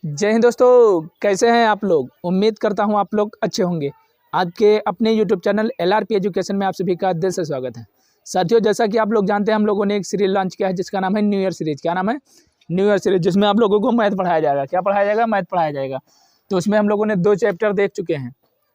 जय हिंद दोस्तों, कैसे हैं आप लोग। उम्मीद करता हूं आप लोग अच्छे होंगे। आज के अपने YouTube चैनल LRP एजुकेशन में आप सभी का दिल से स्वागत है। साथियों, जैसा कि आप लोग जानते हैं, हम लोगों ने एक सीरीज लॉन्च किया है जिसका नाम है न्यू ईयर सीरीज। क्या नाम है? न्यू ईयर सीरीज, जिसमें आप लोगों को मैथ पढ़ाया जाएगा। क्या पढ़ाया जाएगा? मैथ पढ़ाया जाएगा। तो उसमें हम लोगों ने 2 चैप्टर देख चुके हैं,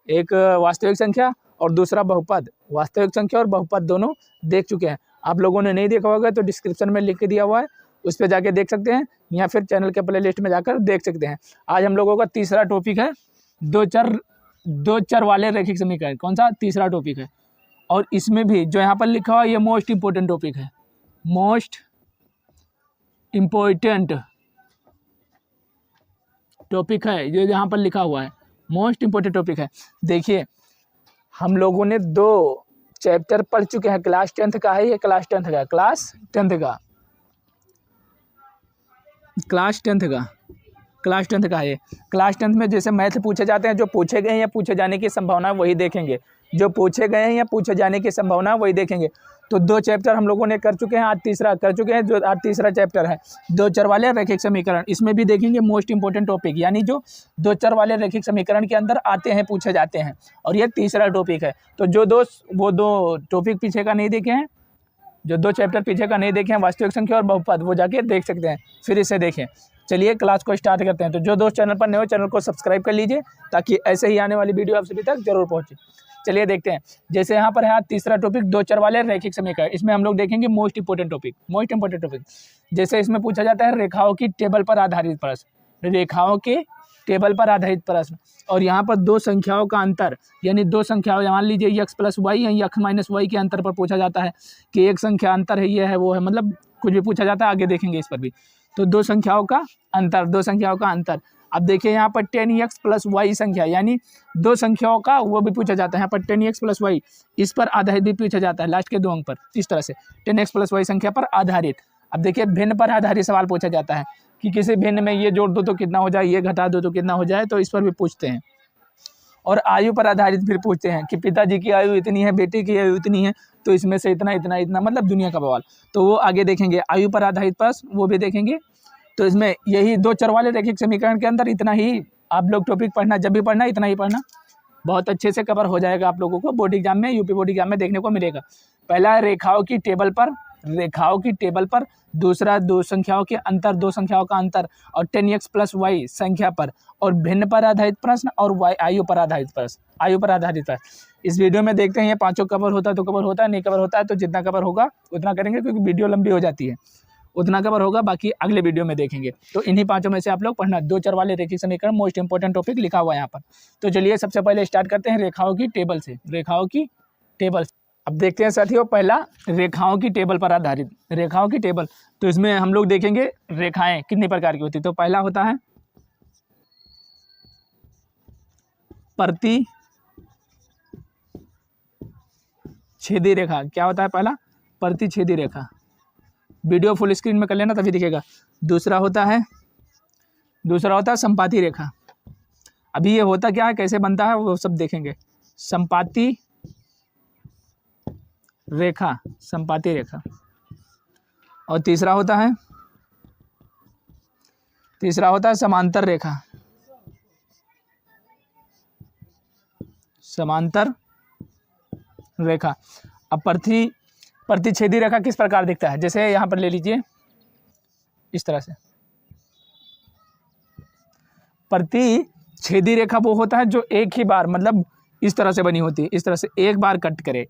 एक वास्तविक संख्या और दूसरा बहुपद। वास्तविक संख्या और बहुपद दोनों देख चुके हैं। आप लोगों ने नहीं देखा होगा तो डिस्क्रिप्शन में लिख के दिया हुआ है, उस पर जाके देख सकते हैं, या फिर चैनल के प्लेलिस्ट में जाकर देख सकते हैं। आज हम लोगों का तीसरा टॉपिक है दो चर वाले रैखिक समीकरण। कौन सा? तीसरा टॉपिक है। और इसमें भी जो यहाँ पर लिखा हुआ है ये मोस्ट इम्पोर्टेंट टॉपिक है। मोस्ट इम्पोर्टेंट टॉपिक है जो यहाँ पर लिखा हुआ है, मोस्ट इम्पोर्टेंट टॉपिक है। देखिए, हम लोगों ने 2 चैप्टर पढ़ चुके हैं। क्लास 10th का है ये, क्लास 10th का, क्लास 10th का है ये। क्लास 10th में जैसे मैथ पूछे जाते हैं, जो पूछे गए हैं या पूछे जाने की संभावना वही देखेंगे। जो पूछे गए हैं या पूछे जाने की संभावना वही देखेंगे। तो 2 चैप्टर हम लोगों ने कर चुके हैं, आज तीसरा कर चुके हैं, जो आज तीसरा चैप्टर है 2 चर वाले रैखिक समीकरण। इसमें भी देखेंगे मोस्ट इंपोर्टेंट टॉपिक, यानी जो 2 चर वाले रैखिक समीकरण के अंदर आते हैं, पूछे जाते हैं। और ये तीसरा टॉपिक है। तो जो दोस्त वो 2 टॉपिक पीछे का नहीं देखे हैं, जो 2 चैप्टर पीछे का नहीं देखे हैं, वास्तविक संख्या और बहुपद, वो जाके देख सकते हैं, फिर इसे देखें। चलिए क्लास को स्टार्ट करते हैं। तो जो दोस्त चैनल पर नए हो, चैनल को सब्सक्राइब कर लीजिए ताकि ऐसे ही आने वाली वीडियो आप सभी तक जरूर पहुंचे। चलिए देखते हैं। जैसे यहाँ पर है तीसरा टॉपिक 2 चर वाले रैखिक समीकरण। इसमें हम लोग देखेंगे मोस्ट इंपोर्टेंट टॉपिक। जैसे इसमें पूछा जाता है रेखाओं की टेबल पर आधारित प्रश्न, रेखाओं के टेबल पर आधारित प्रश्न। और यहाँ पर 2 संख्याओं का अंतर, यानी 2 संख्याओं, मान लीजिए x + y या x - y के अंतर पर पूछा जाता है कि एक संख्या अंतर है, ये है, वो है, मतलब कुछ भी पूछा जाता है, आगे देखेंगे इस पर भी। तो 2 संख्याओं का अंतर। अब देखिए यहाँ पर 10x + y संख्या, यानी 2 संख्याओं का वो भी पूछा जाता है। यहाँ पर 10x + y, इस पर आधारित भी पूछा जाता है, लास्ट के 2 अंक पर। इस तरह से 10x + y संख्या पर आधारित। अब देखिए भिन्न पर आधारित सवाल पूछा जाता है कि किसी भिन्न में ये जोड़ दो तो कितना हो जाए, ये घटा दो तो कितना हो जाए, तो इस पर भी पूछते हैं। और आयु पर आधारित फिर पूछते हैं कि पिताजी की आयु इतनी है, बेटे की आयु इतनी है, तो इसमें से इतना इतना इतना, मतलब दुनिया का बवाल। तो वो आगे देखेंगे। आयु पर आधारित प्रश्न वो भी देखेंगे। तो इसमें यही 2 चर वाले रैखिक समीकरण के अंदर इतना ही आप लोग टॉपिक पढ़ना, जब भी पढ़ना इतना ही पढ़ना, बहुत अच्छे से कवर हो जाएगा। आप लोगों को बोर्ड एग्जाम में, यूपी बोर्ड एग्जाम में देखने को मिलेगा। पहला है रेखाओं की टेबल पर, दूसरा 2 संख्याओं के अंतर, 2 संख्याओं का अंतर, और 10x + y संख्या पर, और भिन्न पर आधारित प्रश्न, और आयु पर आधारित प्रश्न। इस वीडियो में देखते हैं ये 5 कवर होता है तो कवर होता है, नहीं कवर होता है तो जितना कवर होगा उतना करेंगे, क्योंकि वीडियो लंबी हो जाती है, उतना कवर होगा, बाकी अगले वीडियो में देखेंगे। तो इन्हीं 5 में से आप लोग पढ़ना। 2 चर वाले रैखिक समीकरण, मोस्ट इंपोर्टेंट टॉपिक लिखा हुआ है यहाँ पर। तो चलिए सबसे पहले स्टार्ट करते हैं रेखाओं की टेबल से। अब देखते हैं साथियों, पहला रेखाओं की टेबल पर आधारित, रेखाओं की टेबल। तो इसमें हम लोग देखेंगे रेखाएं कितनी प्रकार की होती है। तो पहला होता है प्रतिच्छेदी रेखा। क्या होता है पहला? प्रतिच्छेदी रेखा। वीडियो फुल स्क्रीन में कर लेना तभी दिखेगा। दूसरा होता है संपाती रेखा। अभी ये होता क्या है, कैसे बनता है, वो सब देखेंगे। संपाती रेखा। और तीसरा होता है समांतर रेखा। अब प्रतिच्छेदी रेखा किस प्रकार दिखता है, जैसे यहाँ पर ले लीजिए इस तरह से। प्रतिच्छेदी रेखा वो होता है जो एक ही बार, मतलब इस तरह से बनी होती है, इस तरह से एक बार कट करे।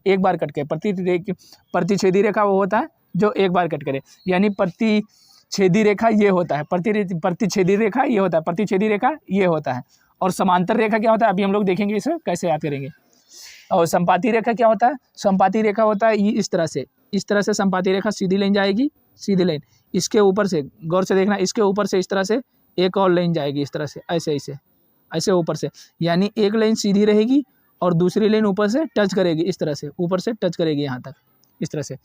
प्रतिच्छेदी रेखा वो होता है जो एक बार कट करे, यानी प्रतिच्छेदी रेखा ये होता है, प्रतिच्छेदी रेखा ये होता है। और समांतर रेखा क्या होता है, अभी हम लोग देखेंगे इसे कैसे याद करेंगे। और संपाती रेखा क्या होता है? संपाती रेखा होता है ये इस तरह से संपाती रेखा, सीधी लाइन जाएगी, सीधी लाइन, इसके ऊपर से, गौर से देखना, इसके ऊपर से इस तरह से एक और लाइन जाएगी, इस तरह से, ऐसे ऊपर से, यानी एक लाइन सीधी रहेगी और दूसरी लाइन ऊपर से टच करेगी, इस तरह से ऊपर से टच करेगी यहाँ तक, इस तरह से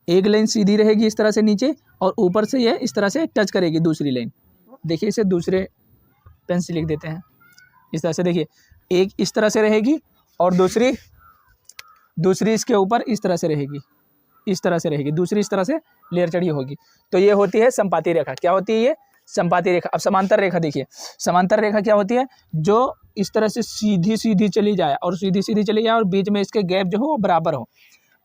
एक लाइन सीधी रहेगी इस तरह से नीचे, और ऊपर से ये इस तरह से टच करेगी दूसरी लाइन। देखिए इसे दूसरे पेन से लिख देते हैं, इस तरह से। देखिए एक इस तरह से रहेगी और दूसरी इसके ऊपर इस तरह से रहेगी, दूसरी इस तरह से लेयर चढ़ी होगी। तो ये होती है संपाती रेखा। क्या होती है ये? संपाती रेखा। अब समांतर रेखा देखिए, समांतर रेखा क्या होती है, जो इस तरह से सीधी सीधी चली जाए और सीधी सीधी चली जाए और बीच में इसके गैप जो हो वो बराबर हो।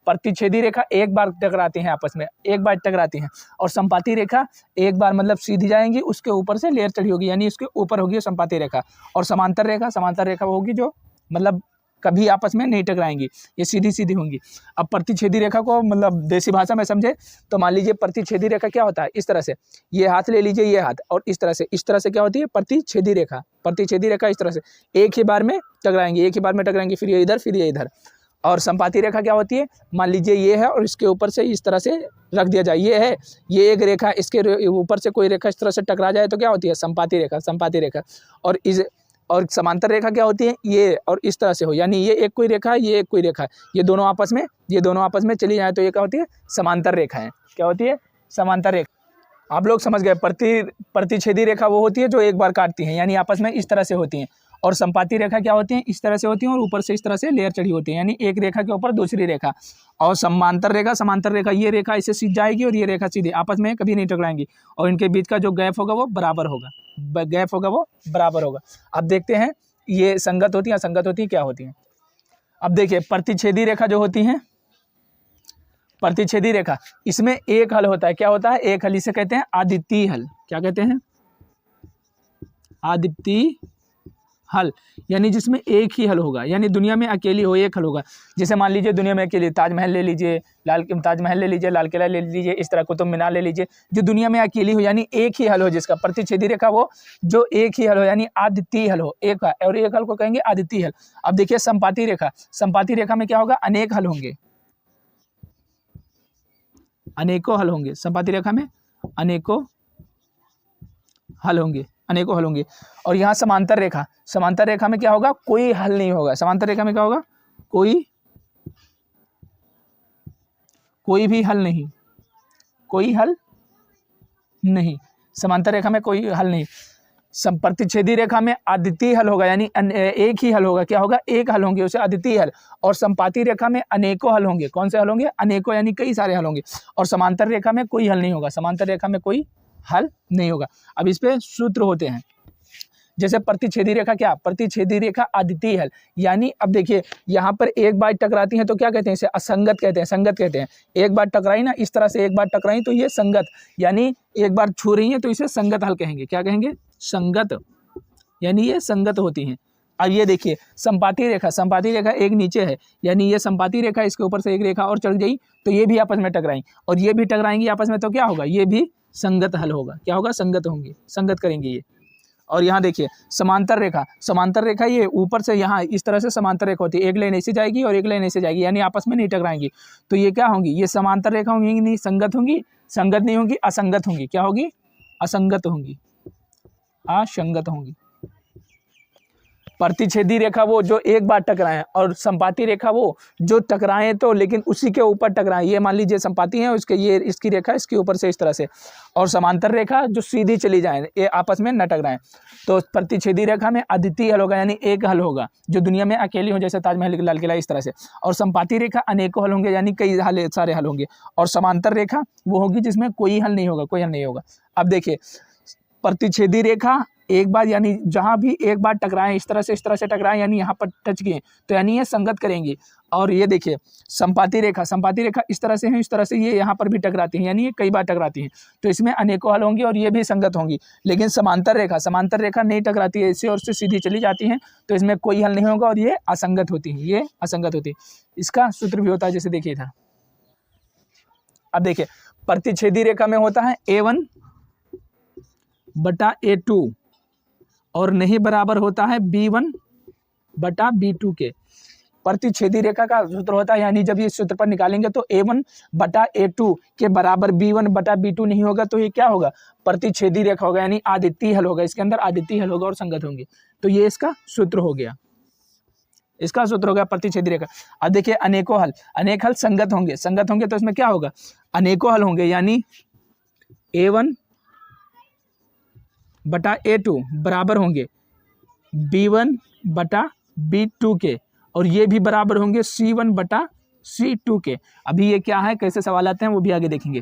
प्रतिच्छेदी रेखा एक बार टकराती हैं आपस में, एक बार टकराती हैं, और संपाती रेखा एक बार मतलब सीधी जाएंगी, उसके ऊपर से लेयर चढ़ी होगी, यानी उसके ऊपर होगी संपाती रेखा। और समांतर रेखा वो होगी जो मतलब कभी आपस में नहीं टकराएंगी, ये सीधी सीधी होंगी। अब प्रतिच्छेदी रेखा को मतलब देसी भाषा में समझे तो मान लीजिए प्रतिच्छेदी रेखा क्या होता है, इस तरह से ये हाथ ले लीजिए, ये हाथ, और इस तरह से क्या होती है प्रतिच्छेदी रेखा। प्रतिच्छेदी रेखा इस तरह से एक ही बार में टकराएंगी, एक ही बार में टकराएंगी, फिर ये इधर, फिर ये इधर। और संपाती रेखा क्या होती है, मान लीजिए ये है और इसके ऊपर से इस तरह से रख दिया जाए, ये है, ये एक रेखा, इसके ऊपर से कोई रेखा इस तरह से टकरा जाए तो क्या होती है, संपाती रेखा, संपाती रेखा। और समांतर रेखा क्या होती है, ये और इस तरह से हो, यानी ये एक कोई रेखा है, ये एक कोई रेखा है, ये दोनों आपस में चली जाए तो ये क्या होती है, समांतर रेखा है। क्या होती है, समांतर रेखा। आप लोग समझ गए। प्रतिच्छेदी रेखा वो होती है जो एक बार काटती है, यानी आपस में इस तरह से होती हैं। और संपाती रेखा क्या होती है, इस तरह से होती है और ऊपर से इस तरह से लेयर चढ़ी होती है, यानी एक रेखा के ऊपर दूसरी रेखा। और समांतर रेखा ये रेखा ऐसे सीध जाएगी और ये रेखा सीधी, आपस में कभी नहीं टकराएंगी, और इनके बीच का जो गैप होगा वो बराबर होगा, गैप होगा वो बराबर होगा। अब देखते हैं ये संगत होती है, असंगत होती है, क्या होती है। अब देखिए प्रतिच्छेदी रेखा जो होती है, प्रतिच्छेदी रेखा, इसमें एक हल होता है। क्या होता है, एक हल, इसे कहते हैं आदित्य हल। क्या कहते हैं, आदित्य हल, यानी जिसमें एक ही हल होगा, यानी दुनिया में अकेली हो एक हल होगा। जैसे मान लीजिए दुनिया में अकेली ताजमहल ले लीजिए, लाल किला ले लीजिए, इस तरह कुतुब मीनार ले लीजिए, जो दुनिया में अकेली हो, यानी एक ही हल हो जिसका। प्रतिच्छेदी रेखा वो जो एक ही हल हो, यानी आदित्य हल हो, एक, और एक हल को कहेंगे आदित्य हल। अब देखिए संपाती रेखा, संपाती रेखा में क्या होगा, अनेक हल होंगे, अनेकों हल होंगे। संपाती रेखा में अनेकों हल होंगे, अनेकों हल होंगे। और यहाँ समांतर रेखा में क्या होगा, कोई हल नहीं होगा। समांतर रेखा में क्या होगा, कोई भी हल नहीं, कोई हल नहीं, समांतर रेखा में कोई हल नहीं। प्रतिच्छेदी रेखा में आदित्य हल होगा, यानी एक ही हल होगा। क्या होगा, एक हल होंगे, उसे आदित्य हल। और संपाती रेखा में अनेकों हल होंगे। कौन से हल होंगे, अनेकों, यानी कई सारे हल होंगे। और समांतर रेखा में कोई हल नहीं होगा, समांतर रेखा में कोई हल नहीं होगा। अब इस पे सूत्र होते हैं, जैसे प्रतिच्छेदी रेखा, क्या, प्रतिच्छेदी रेखा आदित्य हल, यानी अब देखिए यहाँ पर एक बार टकराती हैं तो क्या कहते हैं, इसे असंगत कहते हैं, संगत कहते हैं। एक बार टकराई ना, इस तरह से एक बार टकराई तो ये संगत, यानी एक बार छू रही है तो इसे संगत हल कहेंगे। क्या कहेंगे, संगत, यानी ये संगत होती हैं। अब ये देखिए संपाती रेखा एक नीचे है, यानी ये संपाती रेखा, इसके ऊपर से एक रेखा और चढ़ गई तो ये भी आपस में टकराई, और ये भी टकराएंगी आपस में तो क्या होगा, ये भी संगत हल होगा। क्या होगा, संगत होंगी, संगत करेंगे ये। और यहाँ देखिए समांतर रेखा ये ऊपर से यहाँ इस तरह से समांतर रेखा होती है, एक लाइन ऐसे जाएगी और एक लाइन ऐसे जाएगी, यानी आपस में नहीं टकराएंगी। तो ये क्या होंगी, ये समांतर रेखा होंगी, नहीं संगत होंगी, संगत नहीं होंगी, असंगत होंगी। क्या होगी, असंगत होंगी, असंगत होंगी। प्रतिच्छेदी रेखा वो जो एक बार टकराएं, और संपाती रेखा वो जो टकराएं तो लेकिन उसी के ऊपर टकराएं। ये मान लीजिए संपाती है, उसके ये इसकी रेखा इसके ऊपर से इस तरह से, और समांतर रेखा जो सीधी चली जाए, ये आपस में न टकराएं। तो प्रतिच्छेदी रेखा में आदित्य हल होगा, यानी एक हल होगा जो दुनिया में अकेली हो, जैसे ताजमहल, लाल किला, इस तरह से। और संपाती रेखा अनेकों हल होंगे, यानी कई हल, सारे हल होंगे। और समांतर रेखा वो होगी जिसमें कोई हल नहीं होगा, कोई हल नहीं होगा। अब देखिए प्रतिच्छेदी रेखा एक बार, यानी जहाँ भी एक बार टकराएं, इस तरह से टकराएं, यानी यहाँ पर टच किए तो यानी ये संगत करेंगी। और ये देखिए संपाती रेखा इस तरह से है, इस तरह से ये यहाँ पर भी टकराती हैं, यानी ये कई बार टकराती हैं, तो इसमें अनेकों हल होंगी और ये भी संगत होंगी। लेकिन समांतर रेखा नहीं टकराती है, इससे और से सीधी चली जाती हैं, तो इसमें कोई हल नहीं होगा और ये असंगत होती हैं, ये असंगत होती है। इसका सूत्र भी होता है, जैसे देखिए था। अब देखिए प्रतिच्छेदी रेखा में होता है A1 बटा A2 और नहीं बराबर होता है B1 बटा B2 के। प्रतिच्छेदी रेखा का सूत्र होता है, यानी जब ये सूत्र पर निकालेंगे तो A1 बटा A2 के बराबर B1 बटा B2 नहीं होगा, तो ये क्या होगा, प्रतिच्छेदी रेखा होगा, यानी आदित्य हल होगा। इसके अंदर आदित्य हल होगा और संगत होंगे, तो ये इसका सूत्र हो गया, इसका सूत्र हो गया प्रतिच्छेदी रेखा। अब देखिए अनेकों हल, अनेक हल संगत होंगे तो इसमें क्या होगा, अनेकों हल होंगे, यानी A1 बटा A2 बराबर होंगे B1 बटा B2 के, और ये भी बराबर होंगे C1 बटा C2 के। अभी ये क्या है, कैसे सवाल आते हैं वो भी आगे देखेंगे।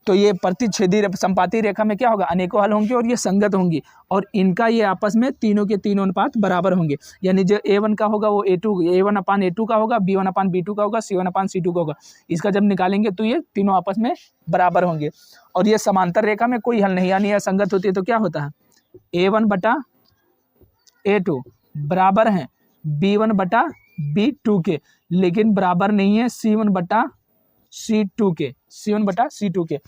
तो ये प्रतिच्छेदी संपाती रेखा में क्या होगा, अनेकों हल होंगे और ये संगत होंगी, और इनका ये आपस में तीनों के तीनों अनुपात बराबर होंगे। यानी जो A1 का होगा वो A1/A2 का होगा, B1/B2 का होगा, C1/C2 का होगा। इसका जब निकालेंगे तो ये तीनों आपस में बराबर होंगे। और ये समांतर रेखा में कोई हल नहीं, यानी यह संगत होती है तो क्या होता है, A1/A2 बराबर है B1/B2 के, लेकिन बराबर नहीं है C1/C2 के।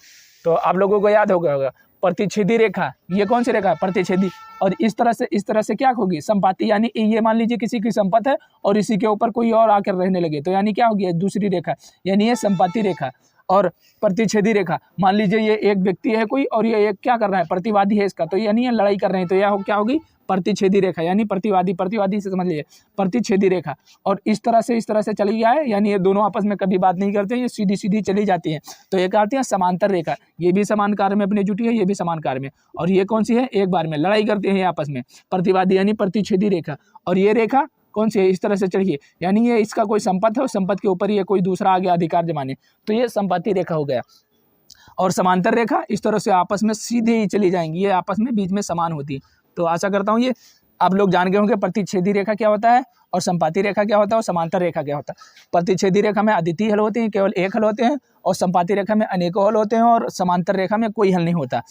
तो आप लोगों को याद होगा प्रतिच्छेदी रेखा, ये कौन सी रेखा है, प्रतिच्छेदी। और इस तरह से क्या होगी, संपाती। यानी ये मान लीजिए किसी की संपत है और इसी के ऊपर कोई और आकर रहने लगे, तो यानी क्या होगी, दूसरी रेखा, यानी ये संपाती रेखा। और प्रतिच्छेदी रेखा, मान लीजिए ये एक व्यक्ति है कोई और ये एक क्या कर रहा है, प्रतिवादी है इसका, तो यानी ये लड़ाई कर रहे हैं, तो यह क्या होगी, प्रतिच्छेदी रेखा। यानी प्रतिवादी से समझ लीजिए प्रतिच्छेदी रेखा। और इस तरह से चली जाए, यानी ये दोनों आपस में कभी बात नहीं करते, ये सीधी चली जाती है, तो ये कहते हैं समांतर रेखा। ये भी समान कार्य में अपने जुटी है, ये भी समान कार्य में। और ये कौन सी है, एक बार में लड़ाई करते हैं आपस में, प्रतिवादी यानी प्रतिच्छेदी रेखा। और ये रेखा कौन सी है, इस तरह से चढ़िए, यानी ये इसका कोई संपत्ति है और संपत्ति के ऊपर ये कोई दूसरा आ गया अधिकार जमाने, तो ये संपत्ति रेखा हो गया। और समांतर रेखा इस तरह से आपस में सीधे ही चली जाएंगी, ये आपस में बीच में समान होती है। तो आशा करता हूँ ये आप लोग जान गए होंगे प्रतिच्छेदी रेखा क्या होता है और संपाती रेखा क्या होता है और समांतर रेखा क्या होता है। प्रतिच्छेदी रेखा में अद्वितीय हल होते हैं, केवल एक हल होते हैं, और संपाती रेखा में अनेकों हल होते हैं, और समांतर रेखा में कोई हल नहीं होता।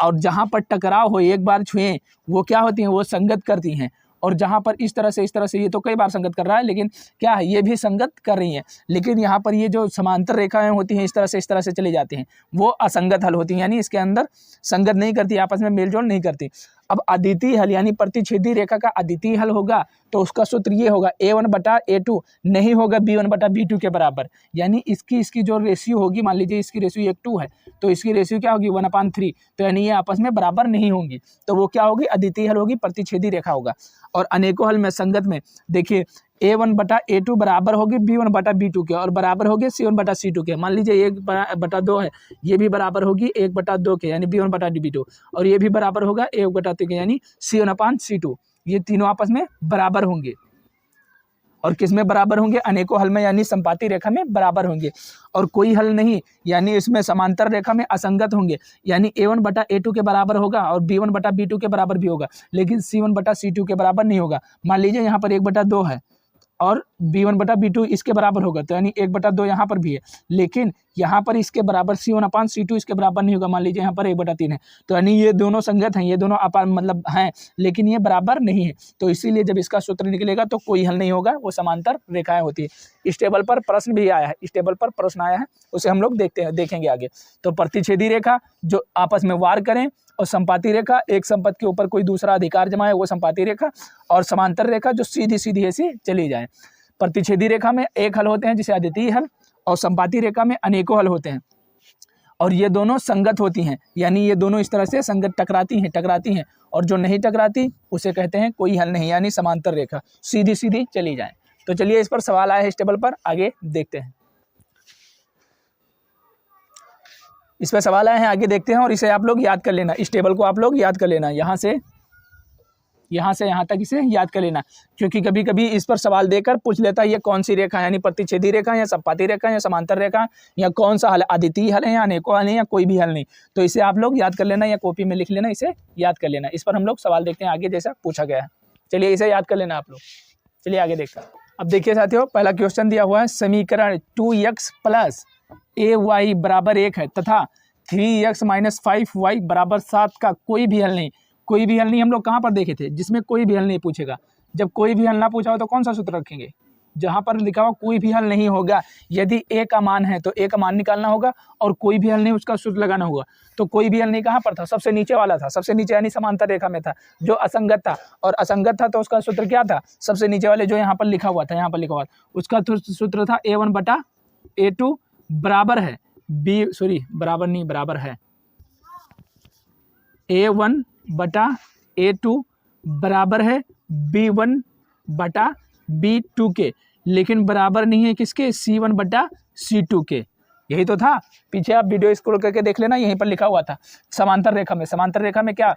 और जहाँ पर टकराव हो, एक बार छुएं, वो क्या होती हैं, वो संगत करती हैं। और जहाँ पर इस तरह से ये तो कई बार संगत कर रहा है, लेकिन क्या है, ये भी संगत कर रही हैं, लेकिन यहाँ पर ये जो समांतर रेखाएं होती हैं इस तरह से चली जाती हैं, वो असंगत हल होती हैं, यानी इसके अंदर संगत नहीं करती, आपस में मेलजोल नहीं करती। अब अद्वितीय हल यानी प्रतिच्छेदी रेखा का अद्वितीय हल होगा तो उसका सूत्र ये होगा, A1/A2 नहीं होगा B1/B2 के बराबर। यानी इसकी जो रेशियो होगी, मान लीजिए इसकी रेशियो 1:2 है, तो इसकी रेशियो क्या होगी, 1/3। तो यानी ये आपस में बराबर नहीं होंगी, तो वो क्या होगी, अद्वितीय हल होगी, प्रतिच्छेदी रेखा होगा। और अनेकों हल में, संगत में, देखिए A1/A2 बराबर होगी B1/B2 के, और बराबर होगी C1/C2 के। मान लीजिए 1/2 है, ये भी बराबर होगी 1/2 के, यानी B1/B2, और ये भी बराबर होगा 1/3 के, यानी C1/C2। ये तीनों आपस में बराबर होंगे। और किस में बराबर होंगे, अनेकों हल में, यानी संपाती रेखा में बराबर होंगे। और कोई हल नहीं, यानी इसमें समांतर रेखा में असंगत होंगे, यानी A1/A2 के बराबर होगा और B1/B2 के बराबर भी होगा, लेकिन C1/C2 के बराबर नहीं होगा। मान लीजिए यहाँ पर 1/2 है और B1/B2 इसके बराबर होगा, तो यानी 1/2 यहाँ पर भी है, लेकिन यहाँ पर इसके बराबर C1/C2 इसके बराबर नहीं होगा। मान लीजिए यहाँ पर 1/3 है, तो यानी ये दोनों संगत हैं, ये दोनों मतलब हैं, लेकिन ये बराबर नहीं है। तो इसीलिए जब इसका सूत्र निकलेगा तो कोई हल नहीं होगा, वो समांतर रेखाएं होती है। इस टेबल पर प्रश्न भी आया है, उसे हम लोग देखेंगे आगे। तो प्रतिच्छेदी रेखा जो आपस में वार करें, और संपाती रेखा एक संपत्ति के ऊपर कोई दूसरा अधिकार जमाए, वो संपाती रेखा। और समांतर रेखा जो सीधी ऐसी चली जाए। प्रतिच्छेदी रेखा में एक हल होते हैं जिसे अद्वितीय हल, और संपाती रेखा में अनेकों हल होते हैं, और ये दोनों संगत होती हैं, यानी ये दोनों इस तरह से संगत टकराती हैं। और जो नहीं टकराती उसे कहते हैं कोई हल नहीं, यानी समांतर रेखा सीधी चली जाए। तो चलिए इस पर सवाल आया है इस टेबल पर, आगे देखते हैं। इस पर सवाल आए हैं, आगे देखते हैं, और इसे आप लोग याद कर लेना, इस टेबल को आप लोग याद कर लेना, यहाँ से यहाँ तक इसे याद कर लेना, क्योंकि कभी कभी इस पर सवाल देकर पूछ लेता है ये कौन सी रेखा है, यानी प्रतिच्छेदी रेखा या संपाती रेखा या समांतर रेखा या कौन सा हल, अद्वितीय हल है या अनेकों हल है या कोई भी हल नहीं। तो इसे आप लोग याद कर लेना या कॉपी में लिख लेना, इसे याद कर लेना। इस पर हम लोग सवाल देखते हैं आगे, जैसा पूछा गया है। चलिए इसे याद कर लेना आप लोग, चलिए आगे देखते हैं। अब देखिए साथियों, पहला क्वेश्चन दिया हुआ है, समीकरण 2x + ay = 1 है तथा 3x - 5y = 7 का कोई भी हल नहीं। कोई भी हल नहीं हम लोग कहाँ पर देखे थे, जिसमें कोई भी हल नहीं पूछेगा। जब कोई भी हल ना पूछा हो तो कौन सा सूत्र रखेंगे, जहाँ पर लिखा हो कोई भी हल नहीं होगा, यदि a का मान है तो a का मान निकालना होगा, और कोई भी हल नहीं उसका सूत्र लगाना होगा। तो कोई भी हल नहीं कहाँ पर था, सबसे नीचे वाला था, सबसे नीचे यानी समांतर रेखा में था, जो असंगत था। और असंगत था तो उसका सूत्र क्या था, सबसे नीचे वाले जो यहाँ पर लिखा हुआ था, उसका सूत्र था A1/A2 बराबर है A1/A2 बराबर है B1/B2 के, लेकिन बराबर नहीं है किसके, C1/C2 के। यही तो था, पीछे आप वीडियो स्क्रॉल करके देख लेना, यहीं पर लिखा हुआ था। समांतर रेखा में क्या,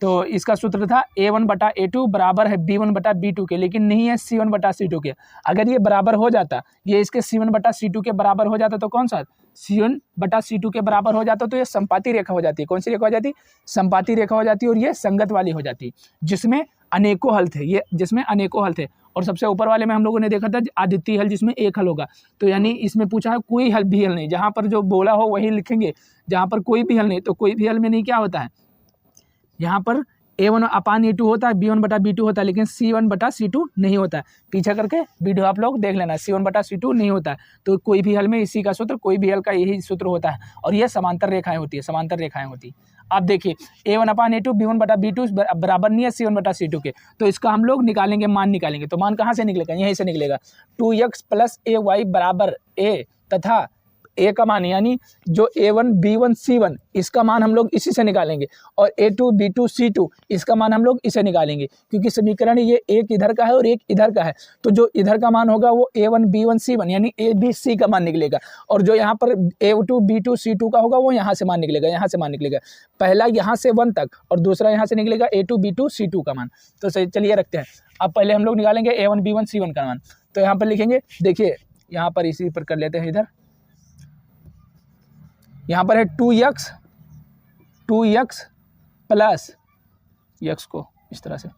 तो इसका सूत्र था A1/A2 बराबर है B1/B2 के, लेकिन नहीं है C1/C2 के। अगर ये बराबर हो जाता, ये इसके C1/C2 के बराबर हो जाता तो कौन सा C1/C2 के बराबर हो जाता तो ये संपाती रेखा हो जाती। कौन सी रेखा हो जाती? संपाती रेखा हो जाती और ये संगत वाली हो जाती, जिसमें अनेकों हल थे। ये जिसमें अनेकों हल थे। और सबसे ऊपर वाले में हम लोगों ने देखा था आदित्य हल, जिसमें एक हल होगा। तो यानी इसमें पूछा है कोई हल भी हल नहीं, जहाँ पर जो बोला हो वही लिखेंगे, जहाँ पर कोई भी हल नहीं तो कोई भी हल में नहीं क्या होता है, यहाँ पर A1/A2 होता है, B1/B2 होता है, लेकिन C1/C2 नहीं होता है। पीछे करके वीडियो आप लोग देख लेना, C1/C2 नहीं होता है। तो कोई भी हल में इसी का सूत्र, कोई भी हल का यही सूत्र होता है। और ये समांतर रेखाएं होती है, समांतर रेखाएं होती है। आप देखिए A1/A2 B1/B2 बराबर नहीं है C1/C2 के, तो इसका हम लोग निकालेंगे, मान निकालेंगे। तो मान कहाँ से निकलेगा? यहीं से निकलेगा। 2x + AY बराबर A तथा A का मान यानी जो A1 B1 C1 इसका मान हम लोग इसी से निकालेंगे, और A2 B2 C2 इसका मान हम लोग इसे निकालेंगे, क्योंकि समीकरण ये एक इधर का है और एक इधर का है। तो जो इधर का मान होगा वो A1 B1 C1 यानी ABC का मान निकलेगा, और जो यहाँ पर A2 B2 C2 का होगा वो यहाँ से मान निकलेगा, यहाँ से मान निकलेगा। पहला यहाँ से 1 तक और दूसरा यहाँ से निकलेगा A2 B2 C2 का मान। तो चलिए रखते हैं। अब पहले हम लोग निकालेंगे A1 B1 C1 का मान। तो यहाँ पर लिखेंगे, देखिए यहाँ पर इसी पर कर लेते हैं। इधर यहाँ पर है 2x प्लस x को इस तरह से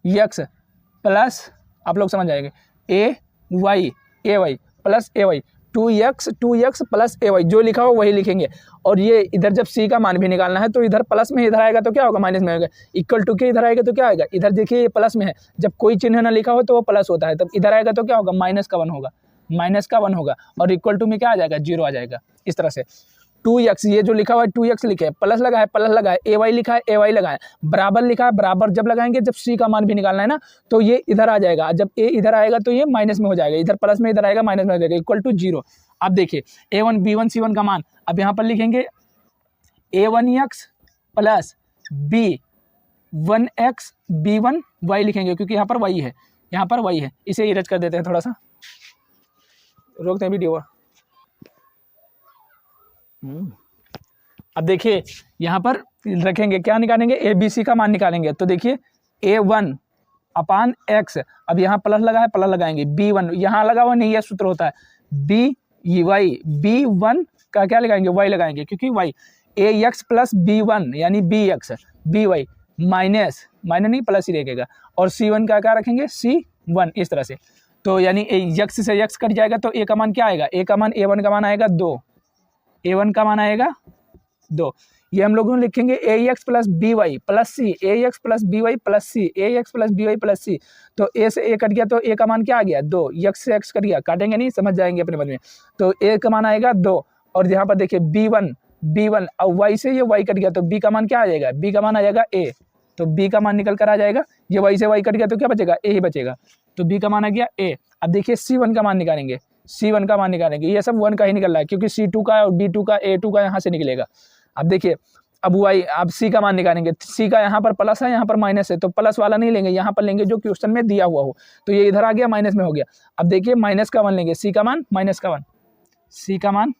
x प्लस, आप लोग समझ जाएंगे, ay plus ay, 2x plus ay जो लिखा हो वही लिखेंगे। और ये इधर जब c का मान भी निकालना है तो इधर प्लस में, इधर आएगा तो क्या होगा? माइनस में होगा। इक्वल टू के इधर आएगा तो क्या आएगा? इधर देखिए ये प्लस में है, जब कोई चिन्ह ना लिखा हो तो वो प्लस होता है, तब इधर आएगा तो क्या होगा? माइनस का 1 होगा, माइनस का 1 होगा। और इक्वल टू में क्या आ जाएगा? 0 आ जाएगा। इस तरह से 2x, ये जो लिखा हुआ है 2x लिखे है, प्लस लगा है, प्लस लगा है, ay लिखा है, ay लगा है, बराबर लिखा है, बराबर जब लगाएंगे जब c का मान भी निकालना है ना, तो ये इधर आ जाएगा। जब a इधर आएगा तो ये माइनस में हो जाएगा, इधर प्लस में, इधर आएगा माइनस में हो जाएगा, इक्वल टू 0। अब देखिए A1 B1 C1 का मान, अब यहाँ पर लिखेंगे A1x प्लस B1x B1y लिखेंगे, क्योंकि यहाँ पर y है, यहाँ पर y है। इसे इरेज कर देते हैं, थोड़ा सा रोकते हैं वीडियो। अब देखिए यहाँ पर रखेंगे, क्या निकालेंगे? ABC का मान निकालेंगे। तो देखिए A1/x, अब यहाँ प्लस लगा है, प्लस लगाएंगे, B1 यहाँ लगा हुआ नहीं है, सूत्र होता है BY, B1 का क्या लगाएंगे? y लगाएंगे, क्योंकि y AX प्लस B1 यानी BX BY माइनस नहीं प्लस ही रहेगा, और C1 का क्या रखेंगे? C1 इस तरह से। तो यानी x से x कट जाएगा तो a का मान क्या आएगा? a का मान A1 का मान आएगा 2, A1 का मान आएगा 2। ये हम लोग लिखेंगे AX plus BY plus C, AX plus BY plus C, AX plus BY plus C। तो a से a कट गया तो a का मान क्या आ गया? 2, x से x कट गया, काटेंगे नहीं, समझ जाएंगे अपने मन में। तो a का मान आएगा 2, और यहाँ पर देखिए B1 और y से ये y कट गया तो b का मान क्या आ जाएगा? b का मान आ जाएगा a, तो b का मान निकल कर आ जाएगा। ये y से y कट गया तो क्या बचेगा? a ही बचेगा, तो b का मान आ गया a। अब देखिए C1 का मान निकालेंगे, C1 का मान निकालेंगे, ये सब 1 का ही निकल रहा है, क्योंकि C2 का और B2 का A2 का यहाँ से निकलेगा। अब देखिए अब C का मान निकालेंगे, C का यहाँ पर प्लस है, यहाँ पर माइनस है, तो प्लस वाला नहीं लेंगे, यहाँ पर लेंगे जो क्वेश्चन में दिया हुआ हो। तो ये इधर आ गया, माइनस में हो गया। अब देखिए माइनस का 1 लेंगे, C का मान माइनस का 1, C का मान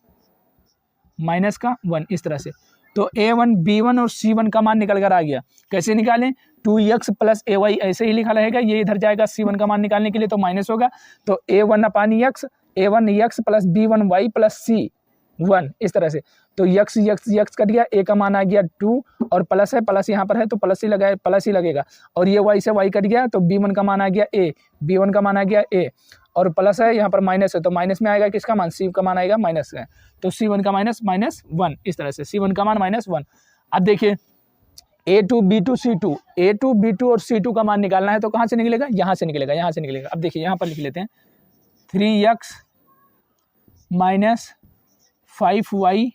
माइनस का 1 इस तरह से। तो A1 B1 और C1 का मान निकल कर आ गया। कैसे निकालें? 2x प्लस ay ऐसे ही लिखा रहेगा, ये इधर जाएगा C1 का मान निकालने के लिए, तो माइनस होगा। तो A1/x A1x plus B1y plus C1 इस तरह से। तो x कट गया, a का मान आ गया 2, और प्लस है, प्लस यहाँ पर है तो प्लस ही लगाए, प्लस ही लगेगा। और ये y से y कट गया तो B1 का मान आ गया a, B1 का मान आ गया a, और प्लस है, यहाँ पर माइनस है तो माइनस में आएगा किसका मान? C का मान आएगा माइनस है, तो C1 का -1 इस तरह से, C1 का मान -1। अब देखिए A2 B2 C2, A2 B2 और C2 का मान निकालना है तो कहाँ से निकलेगा? यहाँ से निकलेगा, यहाँ से निकलेगा। अब देखिए यहाँ पर लिख लेते हैं 3x - 5y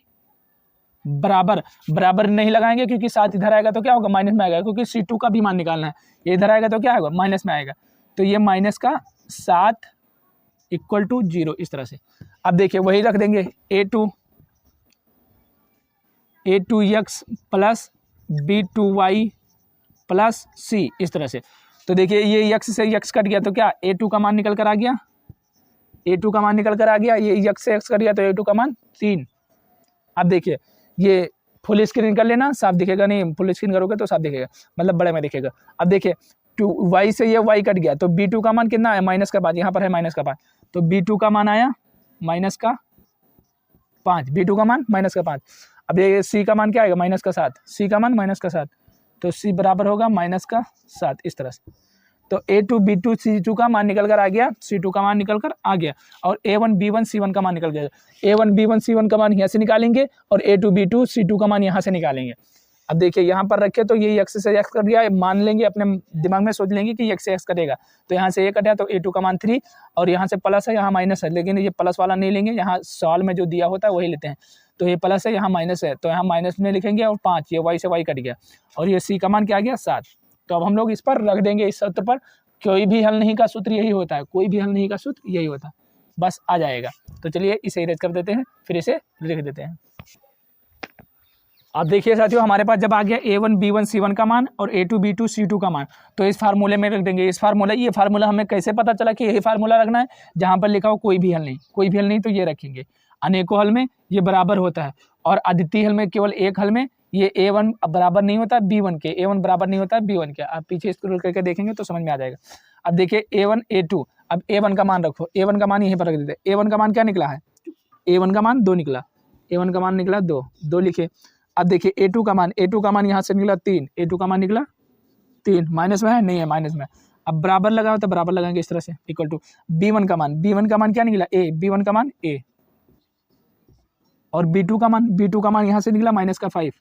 बराबर नहीं लगाएंगे, क्योंकि 7 इधर आएगा तो क्या होगा? माइनस में आएगा, क्योंकि C2 का भी मान निकालना है। ये इधर आएगा तो क्या आएगा? माइनस में आएगा, तो ये माइनस का 7 इक्वल टू 0 इस तरह से। अब देखिए वही रख देंगे A2x plus B2y plus C इस तरह से। तो देखिए ये x से x कट गया तो क्या? A2 का मान निकल कर आ गया, A2 का मान निकल कर आ गया। ये x से x कट गया तो A2 का मान 3। अब देखिए ये फुल स्क्रीन कर लेना, साफ दिखेगा नहीं, फुल स्क्रीन करोगे तो साफ दिखेगा, मतलब बड़े में दिखेगा। अब देखिए वाई से ये वाई कट गया, तो B2 का मान कितना है, -5, यहाँ पर है -5, तो B2 का मान आया -5, B2 का मान -5। अब ये C का मान क्या आएगा, -7, C का मान -7, तो C बराबर होगा -7 इस तरह से। तो A2 B2 C2 का मान निकल कर आ गया, C2 का मान निकल कर आ गया, और A1 B1 C1 का मान निकल गया। A1 B1 C1 का मान यहाँ से निकालेंगे और A2 B2 C2 का मान यहाँ से निकालेंगे। अब देखिए यहाँ पर रखे तो ये x से x कर दिया, मान लेंगे अपने दिमाग में, सोच लेंगे कि x से x कटेगा, तो यहाँ से ये कटा तो A2 का मान 3, और यहाँ से प्लस है, यहाँ माइनस है, लेकिन ये प्लस वाला नहीं लेंगे, यहाँ सवाल में जो दिया होता है वही लेते हैं। तो ये प्लस है, यहाँ माइनस है, तो यहाँ माइनस में लिखेंगे, और 5 ये y से y कट गया, और ये C का मान क्या आ गया 7। तो अब हम लोग इस पर रख देंगे, इस सूत्र पर। कोई भी हल नहीं का सूत्र यही होता है, कोई भी हल नहीं का सूत्र यही होता है, बस आ जाएगा। तो चलिए इसे इरेज कर देते हैं, फिर इसे लिख देते हैं। अब देखिए साथियों, हमारे पास जब आ गया A1 B1 C1 का मान और A2 B2 C2 का मान, तो इस फार्मूले में रख देंगे। इस फार्मूला, ये फार्मूला हमें कैसे पता चला कि यही फार्मूला रखना है, जहाँ पर लिखा हो कोई भी हल नहीं, कोई भी हल नहीं, तो ये रखेंगे। अनेकों हल में ये बराबर होता है, और अद्वितीय हल में केवल एक हल में ये A1 बराबर नहीं होता B1 के, A1 बराबर नहीं होता B1 के। आप पीछे स्क्रॉल करके देखेंगे तो समझ में आ जाएगा। अब देखिए A1 A2, अब A1 का मान रखो, A1 का मान यहीं पर रख देते हैं। A1 का मान क्या निकला है, A1 का मान 2 निकला, A1 का मान निकला 2 लिखे। अब देखिए A2 का मान यहाँ से निकला 3, A2 का मान निकला 3, माइनस में है, नहीं है माइनस में। अब बराबर लगाओ तो बराबर लगाएंगे इस तरह से, इक्वल टू B1 का मान क्या निकला A, B1 का मान A, और B2 का मान यहाँ से निकला -5,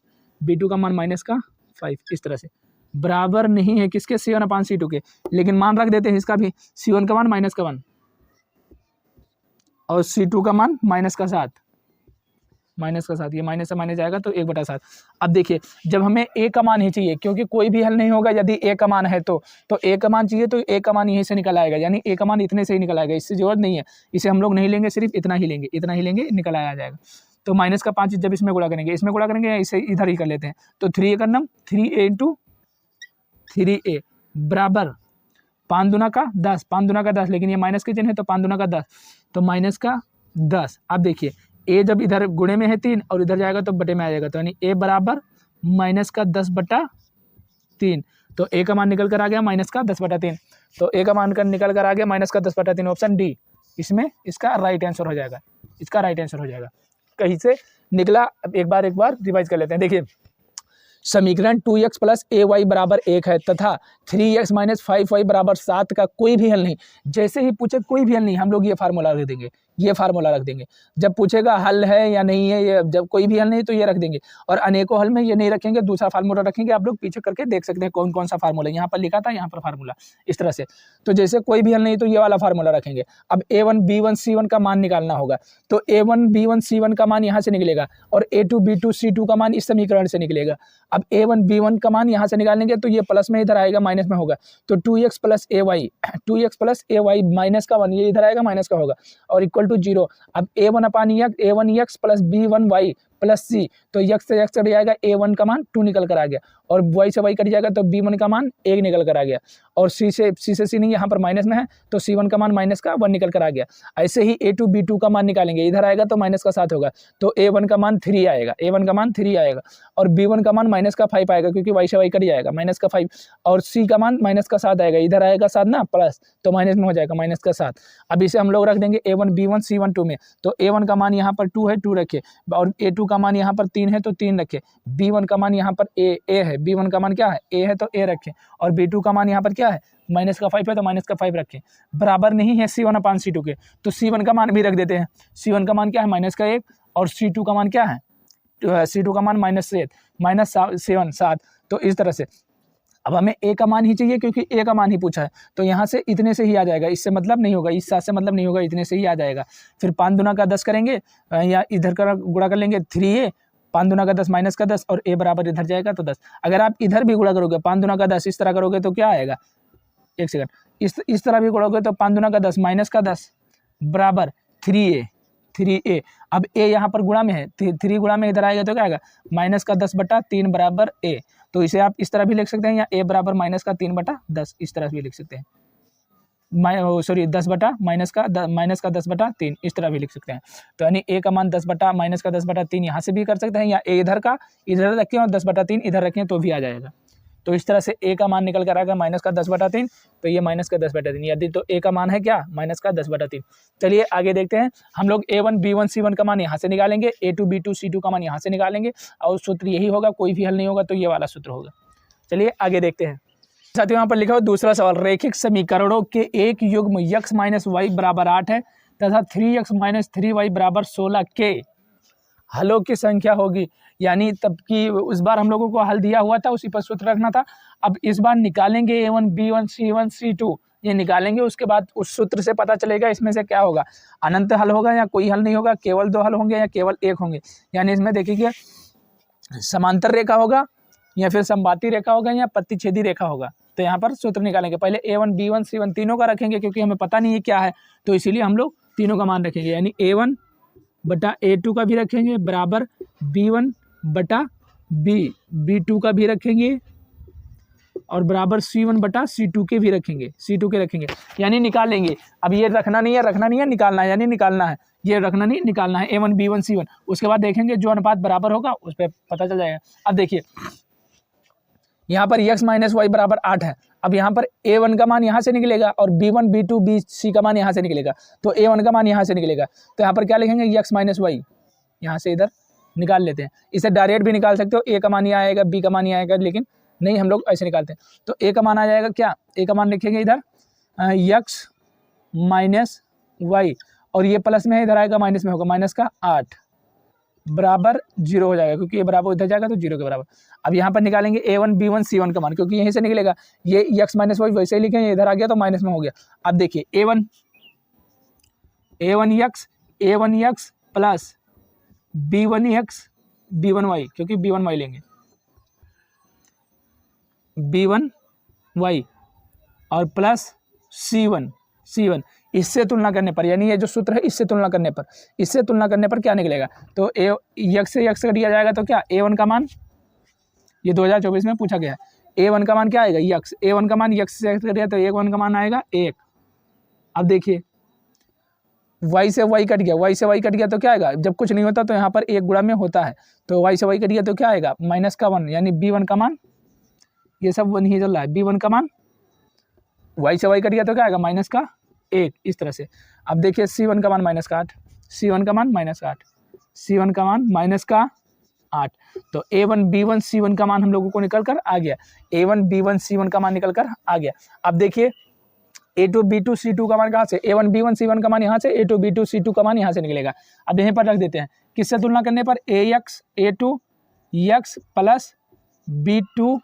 B2 का मान -5, इस तरह से। बराबर नहीं है किसके, C1/C2 के, लेकिन मान रख देते हैं इसका भी, C1 का मान -1 और C2 का मान -7, ये माइनस से माइनस जाएगा तो 1/7। अब देखिए जब हमें A का मान ही चाहिए, क्योंकि कोई भी हल नहीं होगा यदि A का मान है, तो A का मान चाहिए, तो A का मान यहीं से निकल आएगा, यानी A का मान इतने से ही निकल आएगा, इससे जरूरत नहीं है, इसे हम लोग नहीं लेंगे, सिर्फ इतना ही लेंगे, निकल आ जाएगा। तो -5 जब इसमें गुणा करेंगे, इसे इधर ही कर लेते हैं, तो 3A का नाम 3A × 3A बराबर 5 दूना का 10, लेकिन ये माइनस के चिन्ह है तो 5 दूना का 10, तो -10। अब देखिए A जब इधर गुणे में है 3 और इधर जाएगा तो बटे में आ जाएगा, तो यानी A बराबर -10/3, तो A का मान निकल कर आ गया -10/3, तो A का मान निकल कर आ गया -10/3, ऑप्शन डी इसमें इसका राइट आंसर हो जाएगा, कहीं से निकला। अब एक बार रिवाइज कर लेते हैं। देखिए समीकरण 2x + ay बराबर 1 है तथा 3x - 5y बराबर 7 का कोई भी हल नहीं। जैसे ही पूछे कोई भी हल नहीं, हम लोग ये फार्मूला रख देंगे, जब पूछेगा हल है या नहीं है, ये जब कोई भी हल नहीं तो ये रख देंगे, और अनेकों हल में ये नहीं रखेंगे, दूसरा फार्मूला रखेंगे। आप लोग पीछे करके देख सकते हैं कौन कौन सा फार्मूला यहाँ पर लिखा था, यहाँ पर फार्मूला इस तरह से। तो जैसे कोई भी हल नहीं तो ये वाला फार्मूला रखेंगे। अब A1 B1 C1 का मान निकालना होगा, तो A1 B1 C1 का मान यहाँ से निकलेगा, और A2 B2 C2 का मान इस समीकरण से निकलेगा। अब A1 B1 का मान यहाँ से निकालेंगे तो ये प्लस में इधर आएगा, माइनस में होगा, तो 2x + ay -1, ये इधर आएगा, माइनस का होगा, और इक्वल टू 0। अब A1x + B1y + c, तो x से x कट जाएगा, A1 का मान 2 निकल कर आ गया, और y से y कट जाएगा तो B1 का मान 1 निकल कर आ गया, और c से c नहीं, यहाँ पर माइनस में है, तो C1 का मान -1 निकल कर आ गया। ऐसे ही A2 B2 का मान निकालेंगे, इधर आएगा तो -7 होगा, तो A1 का मान 3 आएगा, और B1 का मान -5 आएगा, क्योंकि y से y कट जाएगा, -5, और c का मान -7 आएगा, इधर आएगा 7 ना प्लस, तो माइनस में हो जाएगा -7। अब इसे हम लोग रख देंगे A1 B1 C1 2 में, तो A1 का मान यहाँ पर 2 है, 2 रखे, और A2 का मान यहाँ पर 3 है तो 3 रखे, B1 का मान यहाँ पर A है, B1 का मान क्या है, A है तो A रखे, और B2 का मान यहाँ पर क्या है, -5 है तो -5 रखें। बराबर नहीं है C1/C2 के, तो C1 का मान भी रख देते हैं। C1 का मान क्या है, -1, और C2 का मान क्या है, C2 का मान -7, तो इस तरह से। अब हमें A का मान ही चाहिए, क्योंकि A का मान ही पूछा है, तो यहाँ से इतने से ही आ जाएगा, इससे मतलब नहीं होगा, इस 7 से मतलब नहीं होगा, इतने से ही आ जाएगा। फिर 5 दूना का 10 करेंगे, या इधर का गुणा कर लेंगे 3A, 5 दूना का 10 माइनस का 10, और A बराबर इधर जाएगा तो 10। अगर आप इधर भी गुणा करोगे 5 दूना का 10 इस तरह करोगे तो क्या आएगा, एक सेकंड, इस तरह भी गुणोगे तो 5 दूना का 10 माइनस का 10 बराबर 3A। अब A यहाँ पर गुणा में है, 3 गुणा में इधर आएगा तो क्या आएगा, -10/3 बराबर A। तो इसे आप इस तरह भी लिख सकते हैं, या A बराबर -3/10 इस तरह भी लिख सकते हैं। सॉरी 10/-, माइनस का 10/3 इस तरह भी लिख सकते हैं। तो यानी a का मान 10/-, माइनस का 10/3 यहाँ से भी कर सकते हैं, या a इधर का इधर रखें और 10/3 इधर रखें तो भी आ जाएगा। तो इस तरह से a का मान निकल कर आएगा माइनस का 10/3, तो ये माइनस का 10/3, यदि तो a का मान है क्या माइनस का 10/3। चलिए आगे देखते हैं, हम लोग a1 b1 c1 का मान यहाँ से निकालेंगे, a2 b2 c2 का मान यहाँ से निकालेंगे, और सूत्र यही होगा, कोई भी हल नहीं होगा तो ये वाला सूत्र होगा। चलिए आगे देखते हैं साथियों, यहाँ पर लिखा हो दूसरा सवाल, रेखिक समीकरणों के एक युग्म x - y बराबर 8 है तथा 3x - 3y बराबर 16 के हलों की संख्या होगी। यानी तब की उस बार हम लोगों को हल दिया हुआ था, उसी पर सूत्र रखना था। अब इस बार निकालेंगे a1 b1 c1 c2, ये निकालेंगे, उसके बाद उस सूत्र से पता चलेगा इसमें से क्या होगा, अनंत हल होगा या कोई हल नहीं होगा, केवल 2 हल होंगे या केवल 1 होंगे। यानी इसमें देखिए समांतर रेखा होगा या फिर समबाती रेखा होगा या प्रतिच्छेदी रेखा होगा। तो यहाँ पर सूत्र निकालेंगे, पहले a1 b1 c1 तीनों का रखेंगे, क्योंकि हमें पता नहीं है क्या है, तो इसीलिए हम लोग तीनों का मान रखेंगे। यानी a1/a2 का भी रखेंगे बराबर b1/b2 का भी रखेंगे और बराबर c1/c2 के भी रखेंगे, c2 के रखेंगे, यानी निकालेंगे। अब ये रखना नहीं है, निकालना है, यानी निकालना है, ये रखना नहीं, निकालना है a1 b1 c1। उसके बाद देखेंगे जो अनुपात बराबर होगा उस पर पता चल जाएगा। अब देखिए यहाँ पर x - y बराबर 8 है। अब यहाँ पर a1 का मान यहाँ से निकलेगा और b1 b2 bc का मान यहाँ से निकलेगा, तो a1 का मान यहाँ से निकलेगा। तो यहाँ पर क्या लिखेंगे, x - y, यहाँ से इधर निकाल लेते हैं। इसे डायरेक्ट भी निकाल सकते हो, a का मान यहाँ आएगा, b का मान यहाँ आएगा, लेकिन नहीं, हम लोग ऐसे निकालते हैं। तो a का मान आ जाएगा क्या, a का मान लिखेंगे इधर x - y, और ये प्लस में है, इधर आएगा माइनस में होगा, माइनस का 8 बराबर 0 हो जाएगा, क्योंकि ये बराबर इधर जाएगा तो 0 के बराबर। अब यहाँ पर निकालेंगे a1 b1 c1 का मान, क्योंकि यहीं से निकलेगा, ये x - y वैसे ही लिखेंगे, इधर आ गया तो माइनस में हो गया। अब देखिए a1x प्लस b1x b1y, क्योंकि b1y लेंगे, b1y और प्लस c1 इससे तुलना करने पर, यानी ये जो सूत्र है इससे तुलना करने पर क्या निकलेगा, तो x से x कट जाएगा, तो क्या a1 का मान, ये 2024 में पूछा गया है, a1 का मान क्या आएगा x, a1 का मान x से x कट गया तो a1 का मान आएगा 1। अब देखिए y से y कट गया तो क्या आएगा, जब कुछ नहीं होता तो यहाँ पर 1 गुणा में होता है, तो y से y कट गया तो क्या आएगा -1, यानी b1 का मान, ये सब वन ही चल रहा है, b1 का मान, y से y कट गया तो क्या आएगा -1, इस तरह से। अब देखिए c1 का मान -8, c1 का मान -8, तो a1 b1 c1 का मान हम लोगों को निकल कर आ गया, a1 b1 c1 का मान निकल कर आ गया। अब देखिए a2 b2 c2 का मान कहाँ से, a1 b1 c1 का मान यहाँ से, a2 b2 c2 का मान यहाँ से निकलेगा। अब यहीं पर रख देते हैं, किससे तुलना करने पर, a2 x plus b2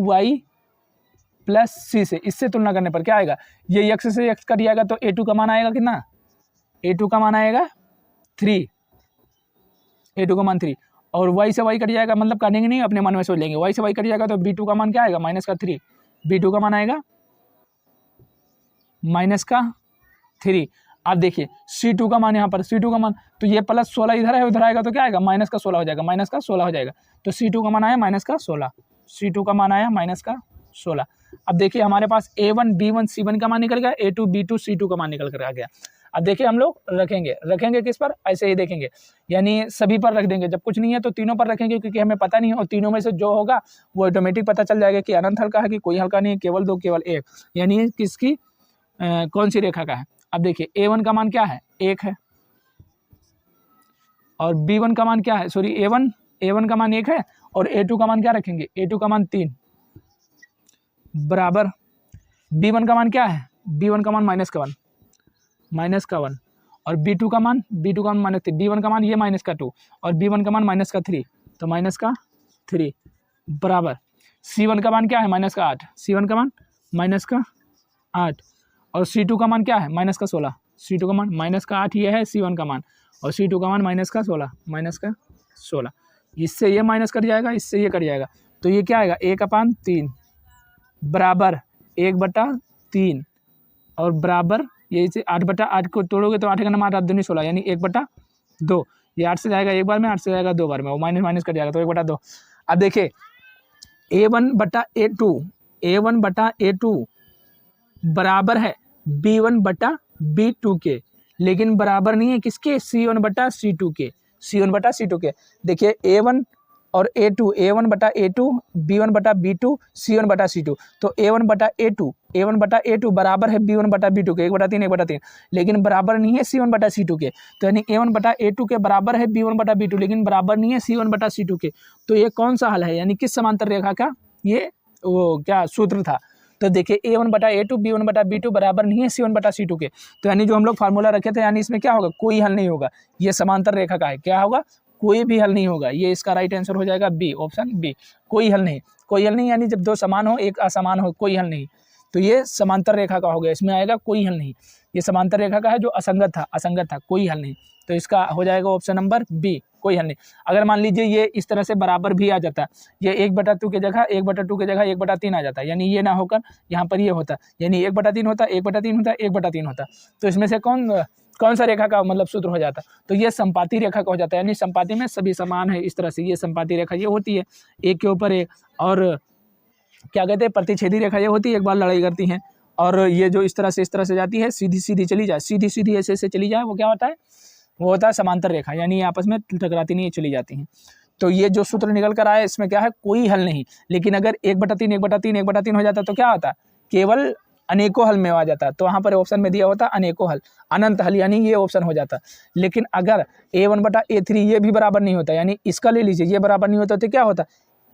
y plus c से, इससे तुलना करने पर क्या आएगा, ये x से x कट जाएगा तो a2 का मान आएगा कितना, a2 का मान आएगा 3, a2 का मान 3, और y से y कट जाएगा, मतलब काटेंगे नहीं, अपने मन में सोच लेंगे, y से y कट जाएगा तो b2 का मान क्या आएगा -3, b2 का मान आएगा -3। अब देखिए c2 का मान, यहाँ पर c2 का मान, तो ये +16 इधर है, उधर आएगा तो क्या आएगा -16 हो जाएगा, -16 हो जाएगा, तो c2 का मान आया -16, c2 का मान आया -16। अब देखिए हमारे पास a1 b1 c1 का मान निकल गया, a2 b2 c2 का मान निकल कर आ गया। अब देखिए हम लोग रखेंगे किस पर, ऐसे ही देखेंगे, यानी सभी पर रख देंगे, जब कुछ नहीं है तो तीनों पर रखेंगे, क्योंकि हमें पता नहीं है, और तीनों में से जो होगा वो ऑटोमेटिक पता चल जाएगा कि अनंत हल का है कि कोई हल का नहीं है, केवल 2 केवल 1, यानी किसकी कौन सी रेखा का है। अब देखिए a1 का मान क्या है, 1 है, और b1 का मान क्या है, सॉरी a1 का मान 1 है, और a2 का मान क्या रखेंगे, a2 का मान 3 बराबर b1 का मान क्या है, b1 का मान -1, और b2 का मान -3, b1 का मान ये -2 और b1 का मान -3, तो -3 बराबर c1 का मान क्या है -8, c1 का मान -8, और c2 का मान क्या है -16, c2 का मान -8 ये है c1 का मान, और c2 का मान -16, इससे ये माइनस कट जाएगा, इससे ये कट जाएगा, तो ये क्या आएगा 1/3 बराबर 1/3, और बराबर ये से 8/8 को तोड़ोगे तो 8 का नंबर 8 दूनी 16, यानी 1/2, ये 8 से जाएगा एक बार में, 8 से जाएगा 2 बार में, वो माइनस कट जाएगा, तो 1/2। अब देखिए a1/a2 बराबर है B1 बटा B2 के, लेकिन बराबर नहीं है किसके, C1 बटा C2 के, C1 बटा C2 के। देखिए A1 और A2, A1 बटा A2, B1 बटा B2, C1 बटा C2, तो A1 बटा A2 बराबर है B1 बटा B2 के, 1/3, लेकिन बराबर नहीं है C1 बटा C2 के। तो यानी A1 बटा A2 के बराबर है B1 बटा B2, लेकिन बराबर नहीं है C1 बटा C2 के। तो ये कौन सा हल है, यानी किस समांतर रेखा का ये वो क्या सूत्र था। तो देखिए A1 बटा A2, B1 बटा B2 बराबर नहीं है C1 बटा C2 के। तो यानी जो हम लोग फार्मूला रखे थे, यानी इसमें क्या होगा, कोई हल नहीं होगा, ये समांतर रेखा का है, क्या होगा, कोई भी हल नहीं होगा। ये इसका राइट आंसर हो जाएगा बी, ऑप्शन बी, कोई हल नहीं। कोई हल नहीं यानी जब दो समान हो एक असमान हो, कोई हल नहीं। तो ये समांतर रेखा का हो गया, इसमें आएगा कोई हल नहीं। ये समांतर रेखा का है जो असंगत था, कोई हल नहीं। तो इसका हो जाएगा ऑप्शन नंबर बी, कोई हल नहीं। अगर मान लीजिए ये इस तरह से बराबर भी आ जाता, ये 1/2 की जगह 1/2 की जगह 1/3 आ जाता, यानी ये ना होकर यहाँ पर ये होता, यानी 1/3 होता, 1/3 होता, 1/3 होता। तो इसमें से कौन सा रेखा का मतलब सूत्र हो जाता, तो ये संपाती रेखा का हो जाता है। यानी संपाती में सभी समान है, इस तरह से ये संपाती रेखा ये होती है, एक के ऊपर एक, और क्या कहते हैं प्रतिच्छेदी रेखा ये होती है, एक बार लड़ाई करती हैं, और ये जो इस तरह से जाती है, सीधी सीधी चली जाए, सीधी ऐसे चली जाए, वो क्या होता है, वो होता है समांतर रेखा, यानी ये आपस में टकराती नहीं, चली जाती हैं। तो ये जो सूत्र निकल कर आया इसमें क्या है, कोई हल नहीं। लेकिन अगर 1/3 हो जाता तो क्या होता, केवल अनेकों हल में आ जाता। तो वहाँ पर ऑप्शन में दिया होता अनेकों हल, अनंत हल, यानी ये ऑप्शन हो जाता। लेकिन अगर A1 बटा A3 ये भी बराबर नहीं होता, यानी इसका ले लीजिए, ये बराबर नहीं होता तो क्या होता,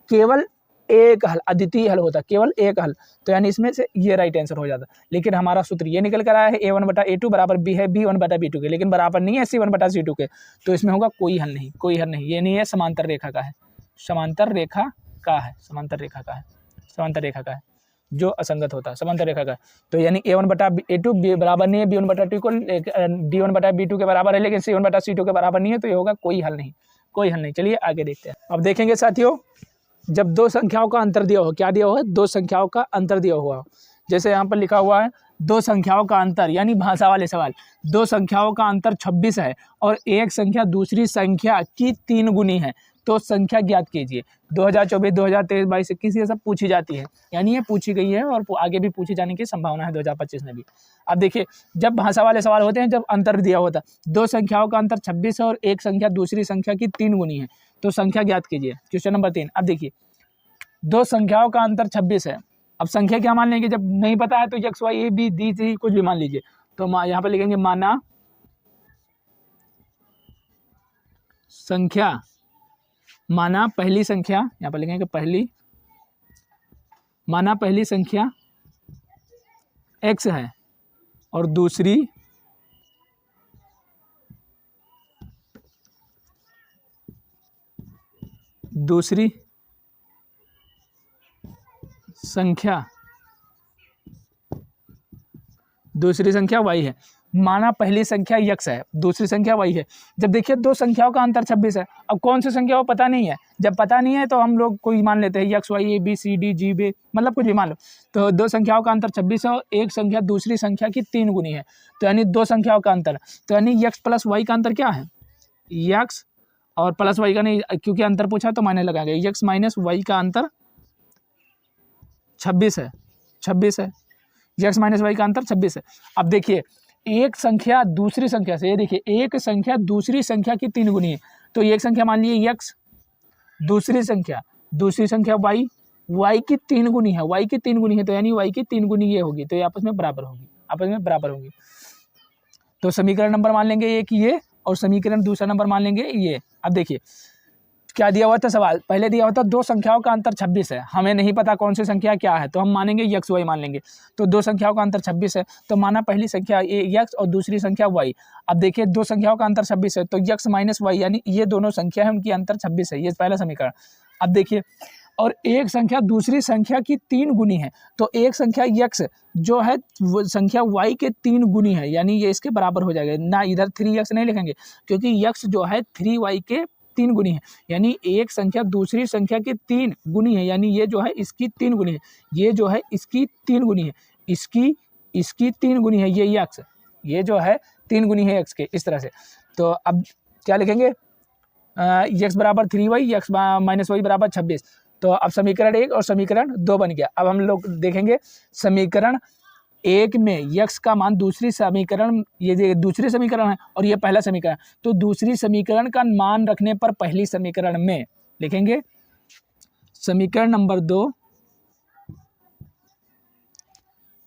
केवल एक हल, अद्वितीय हल होता, केवल एक हल। तो यानी इसमें से ये राइट आंसर हो जाता। लेकिन हमारा सूत्र ये निकल कर आया है A1 बटा A2 बराबर B है B1 बटा B2 के, लेकिन बराबर नहीं है C1 बटा C2 के। तो इसमें होगा कोई हल नहीं, कोई हल नहीं, ये नहीं है, समांतर रेखा का है, समांतर रेखा का है, समांतर रेखा का है, समांतर रेखा का है, जो असंगत होता है, समांतर रेखा का। तो यानी A1 बटा A2 बराबर नहीं है B1 बटा B2 को, D1 बटा B2 के बराबर है, लेकिन C1 बटा C2 के बराबर नहीं है। तो ये होगा कोई हल नहीं, कोई हल नहीं। चलिए आगे देखते हैं। अब देखेंगे साथियों, जब दो संख्याओं का अंतर दिया हो, क्या दिया हुआ है, दो संख्याओं का अंतर दिया हुआ हो, जैसे यहाँ पर लिखा हुआ है दो संख्याओं का अंतर, यानी भाषा वाले सवाल, दो संख्याओं का अंतर 26 है और एक संख्या दूसरी संख्या की 3 गुनी है, तो संख्या ज्ञात कीजिए। 2024, 2023, 22, 21 ये सब पूछी जाती है, यानी ये पूछी गई है और आगे भी पूछी जाने की संभावना है 2025 में भी। अब देखिए, जब भाषा वाले सवाल होते हैं, जब अंतर दिया होता, दो संख्याओं का अंतर 26 है और एक संख्या दूसरी संख्या की 3 गुनी है, तो संख्या ज्ञात कीजिए। Question number 3। अब देखिए, दो संख्याओं का अंतर 26 है। अब संख्या क्या मान लेंगे, जब नहीं पता है तो x y a b d c कुछ भी मान लीजिए। तो यहाँ पर लिखेंगे माना संख्या, माना पहली संख्या, यहाँ पर लिखेंगे पहली, माना पहली संख्या x है और दूसरी संख्या y है। माना पहली संख्या x है, दूसरी संख्या y है। जब देखिए दो संख्याओं का अंतर 26 है, अब कौन सी संख्या वो पता नहीं है, जब पता नहीं है तो हम लोग कोई मान लेते हैं x y a b c d g b, मतलब कुछ भी मान लो। तो दो संख्याओं का अंतर 26 है और एक संख्या दूसरी संख्या की 3 गुनी है, तो यानी दो संख्याओं का अंतर, तो यानी x प्लस y का अंतर क्या है, x और प्लस y का नहीं, क्योंकि अंतर पूछा तो मायने लगाएंगे, x माइनस y का अंतर 26 है, x माइनस y का अंतर 26 है। अब देखिए, एक संख्या दूसरी संख्या से, ये देखिए एक संख्या दूसरी संख्या की 3 गुनी है, तो एक संख्या मान लीजिए x, दूसरी संख्या y की 3 गुनी है, y की 3 गुनी है, तो यानी y की 3 गुनी ये होगी, तो ये आपस में बराबर होगी, तो समीकरण नंबर मान लेंगे एक ये, और समीकरण दूसरा नंबर मान लेंगे ये। अब देखिए क्या दिया हुआ था सवाल, पहले दिया हुआ था दो संख्याओं का अंतर 26 है, हमें नहीं पता कौन सी संख्या क्या है, तो हम मानेंगे x y मान लेंगे। तो दो संख्याओं का अंतर 26 है, तो माना पहली संख्या x और दूसरी संख्या y। अब देखिए दो संख्याओं का अंतर 26 है, तो x माइनस y, यानी ये दोनों संख्या है उनकी अंतर 26 है, ये पहला समीकरण। अब देखिए, और एक संख्या दूसरी संख्या की 3 गुनी है, तो एक संख्या x जो है वो संख्या y के 3 गुनी है, यानी ये इसके बराबर हो जाएगा ना, इधर 3x नहीं लिखेंगे क्योंकि x जो है 3y के 3 गुनी है, यानी एक संख्या दूसरी संख्या की 3 गुनी है, यानी ये जो है इसकी 3 गुनी है, ये जो है इसकी 3 गुनी है, इसकी 3 गुनी है, ये x, ये जो है 3 गुनी है x के, इस तरह से। तो अब क्या लिखेंगे, x बराबर 3y, x माइनस y बराबर 26। तो अब समीकरण 1 और समीकरण 2 बन गया। अब हम लोग देखेंगे समीकरण एक में यक्स का मान दूसरी समीकरण, ये दूसरी समीकरण है और ये पहला समीकरण, तो दूसरी समीकरण का मान रखने पर पहली समीकरण में लिखेंगे समीकरण नंबर 2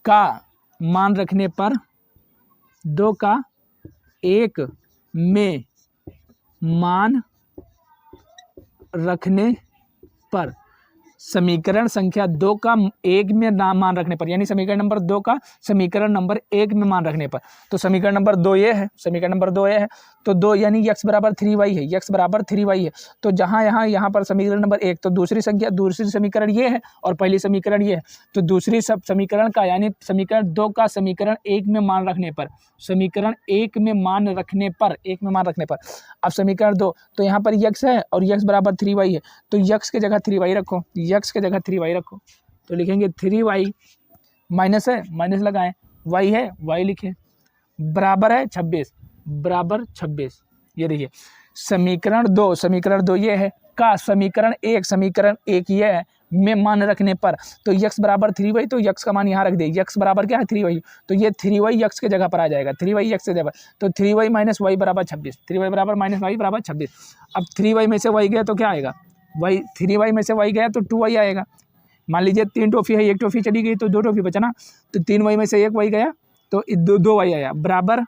का मान रखने पर 2 का 1 में मान रखने पर समीकरण संख्या 2 का 1 में मान रखने पर, यानी समीकरण नंबर 2 का समीकरण नंबर 1 में मान रखने पर। तो समीकरण नंबर 2 ये है, समीकरण नंबर 2 ये है, तो 2 यानी x बराबर 3y है, x बराबर 3y है। तो जहाँ यहाँ पर समीकरण नंबर 1, तो दूसरी समीकरण ये है और पहली समीकरण ये है, तो दूसरी समीकरण का यानी समीकरण 2 का समीकरण 1 में मान रखने पर, समीकरण 1 में मान रखने पर, 1 में मान रखने पर, अब समीकरण 2, तो यहाँ पर x है और x बराबर 3y है, तो x की जगह 3y रखो, x की जगह 3y रखो, तो लिखेंगे 3y माइनस है, माइनस लगाएं, y है, y लिखे, बराबर है 26, बराबर 26। ये देखिए समीकरण 2 ये है का समीकरण 1 ये है में मान रखने पर, तो x बराबर 3y, तो x का मान यहाँ रख दे, x बराबर क्या है 3y, तो ये 3y x के जगह पर आ जाएगा, 3y x के जगह, तो 3y माइनस y बराबर 26, 3y बराबर माइनस y बराबर 26। अब 3y में से y गया तो क्या आएगा, 3y में से y गया तो 2y आएगा। मान लीजिए 3 टॉफी है, 1 टॉफी चली गई तो 2 टॉफी बचा ना, तो 3y में से 1 y गया तो 2y आया, बराबर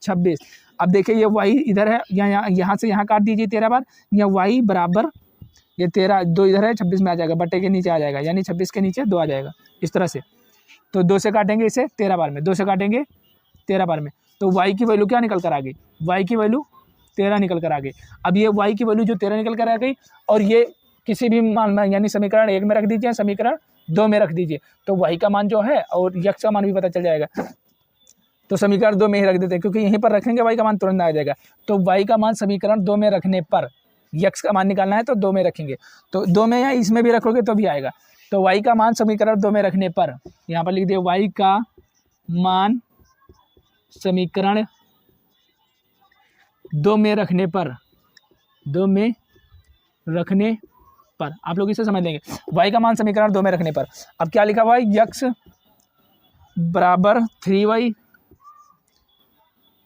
26। अब देखिए ये y इधर है, यहाँ से यहाँ काट दीजिए 13 बार, या y बराबर ये 13, 2 इधर है 26 में आ जाएगा, बटे के नीचे आ जाएगा, यानी 26 के नीचे 2 आ जाएगा, इस तरह से। तो 2 से काटेंगे इसे 13 बार में, 2 से काटेंगे 13 बार में, तो y की वैल्यू क्या निकल कर आ गई, y की वैल्यू 13 निकल कर आ गई। अब ये y की वैल्यू जो 13 निकल कर आ गई, और ये किसी भी मान में, यानी समीकरण 1 में रख दीजिए, समीकरण 2 में रख दीजिए, तो y का मान जो है और x का मान भी पता चल जाएगा। तो समीकरण 2 में ही रख देते हैं, क्योंकि यहीं पर रखेंगे y का मान तुरंत आ जाएगा। तो y का मान समीकरण 2 में रखने पर, x का मान निकालना है तो 2 में रखेंगे, तो 2 में या इसमें भी रखोगे तो भी आएगा। तो y का मान समीकरण 2 में रखने पर, यहाँ पर लिख दिए y का मान समीकरण 2 में रखने पर, 2 में रखने पर, आप लोग इसे समझ लेंगे, y का मान समीकरण 2 में रखने पर। अब क्या लिखा हुआ है, x बराबर 3y,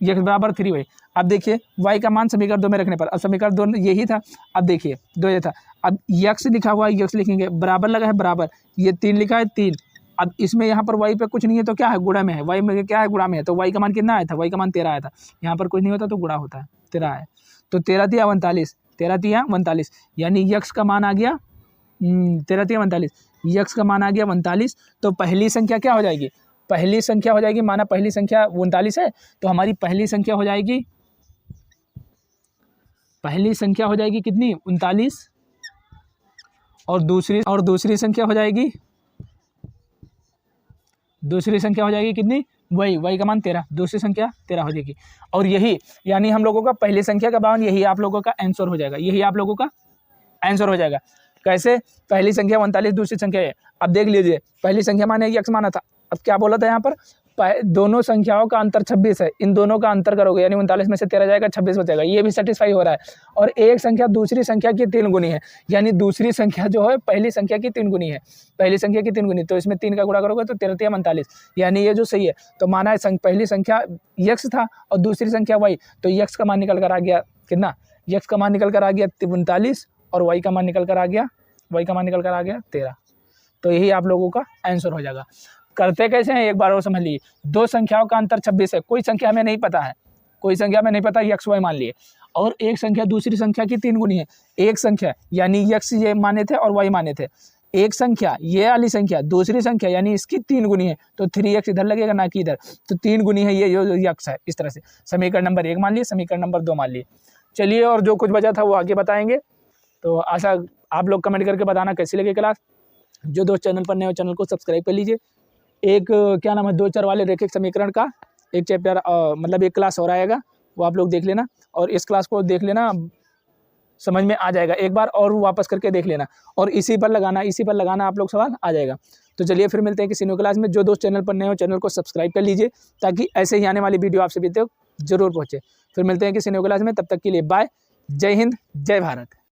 x बराबर 3y। अब देखिए y का मान समीकरण 2 में रखने पर, अब समीकरण 2 यही था, अब देखिए 2 ये था, अब x लिखा हुआ है, x लिखेंगे, बराबर लगा है बराबर, ये 3 लिखा है 3, अब इसमें यहाँ पर y पे कुछ नहीं है तो क्या है, गुणा में है, y में क्या है, गुणा में है, तो y का मान कितना आया था, y का मान 13 आया था, यहाँ पर कुछ नहीं होता तो गुणा होता है, 13 है, तो 13 तिया 49, 13 तिया 49, यानी x का मान आ गया 13 तिया 49, x का मान आ गया 49। तो पहली संख्या क्या हो जाएगी, पहली संख्या हो जाएगी, माना पहली संख्या 39 है, तो हमारी पहली संख्या हो जाएगी, पहली संख्या हो जाएगी कितनी 39, और दूसरी संख्या हो जाएगी, दूसरी संख्या हो जाएगी कितनी, वही y का मान 13, दूसरी संख्या 13 हो जाएगी। और यही यानी हम लोगों का पहली संख्या का मान, यही आप लोगों का आंसर हो जाएगा, यही आप लोगों का आंसर हो जाएगा। कैसे, पहली संख्या 39, दूसरी संख्या है, अब देख लीजिए पहली संख्या माने x माना था, अब क्या बोला था यहाँ पर, दोनों संख्याओं का अंतर 26 है, इन दोनों का अंतर करोगे यानी 39 में से 13 जाएगा, 26 बचेगा, ये भी सेटिस्फाई हो रहा है। और एक संख्या दूसरी संख्या की 3 गुनी है, यानी दूसरी संख्या जो है पहली संख्या की 3 गुनी है, पहली संख्या की 3 गुनी, तो इसमें 3 का गुणा करोगे तो 13 या 49, यानी ये जो सही है। तो माना है पहली संख्या x था और दूसरी संख्या y, तो x का मान निकल कर आ गया कितना, x का मान निकल कर आ गया 39 और y का मान निकल कर आ गया, y का मान निकल कर आ गया 13। तो यही आप लोगों का आंसर हो जाएगा। करते कैसे हैं एक बार और समझ लीजिए, दो संख्याओं का अंतर 26 है, कोई संख्या हमें नहीं पता है, कोई संख्या हमें नहीं पता x y मान लिए, और एक संख्या दूसरी संख्या की 3 गुनी है, एक संख्या यानी x ये माने थे और y माने थे, एक संख्या ये वाली संख्या दूसरी संख्या यानी इसकी 3 गुनी है, तो 3x इधर लगेगा ना कि इधर, तो 3 गुनी है ये जो x है। इस तरह से समीकरण नंबर 1 मान लिए, समीकरण नंबर 2 मान लिए। चलिए और जो कुछ बचा था वो आगे बताएंगे। तो आशा आप लोग कमेंट करके बताना कैसी लगी क्लास। जो दोस्त चैनल पर नए हो चैनल को सब्सक्राइब कर लीजिए। एक क्या नाम है, 2 चर वाले रेखिक समीकरण का एक चैप्टर मतलब एक क्लास हो आएगा, वो आप लोग देख लेना, और इस क्लास को देख लेना, समझ में आ जाएगा, एक बार और वापस करके देख लेना, और इसी पर लगाना आप लोग सवाल आ जाएगा। तो चलिए फिर मिलते हैं किसी न्यू क्लास में। जो दोस्त चैनल पर नए हो चैनल को सब्सक्राइब कर लीजिए, ताकि ऐसे ही आने वाली वीडियो आपसे भी जरूर पहुँचे। फिर मिलते हैं किसी न्यू क्लास में, तब तक के लिए बाय, जय हिंद, जय भारत।